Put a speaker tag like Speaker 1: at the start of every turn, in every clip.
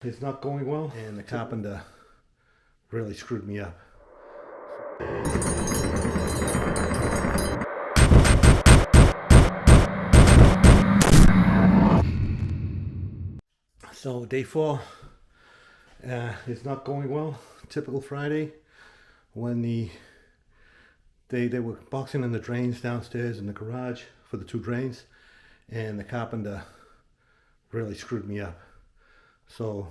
Speaker 1: It's not going well, and the carpenter really screwed me up. So day 4 is not going well. Typical Friday, when they were boxing in the drains downstairs in the garage for the 2 drains, and the carpenter really screwed me up. So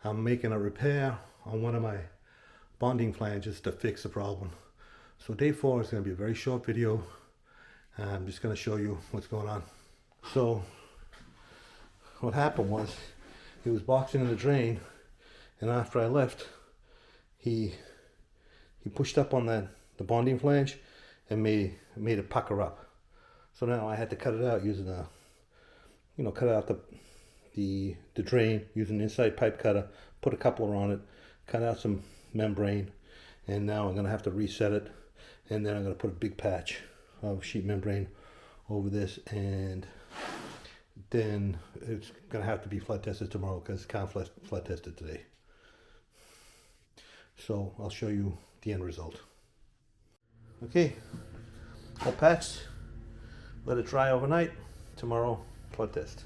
Speaker 1: I'm making a repair on one of my bonding flanges to fix the problem. So day 4 is going to be a very short video. I'm just going to show you what's going on. So what happened was, he was boxing in the drain, and after I left, he pushed up on the bonding flange and made it pucker up. So now I had to cut it out using cut out the drain using an inside pipe cutter, put a coupler on it, cut out some membrane, and now I'm going to have to reset it, and then I'm going to put a big patch of sheet membrane over this, and then it's going to have to be flood tested tomorrow because it can't flood tested today. So I'll show you the end result. Okay, all patched, let it dry overnight, tomorrow flood test.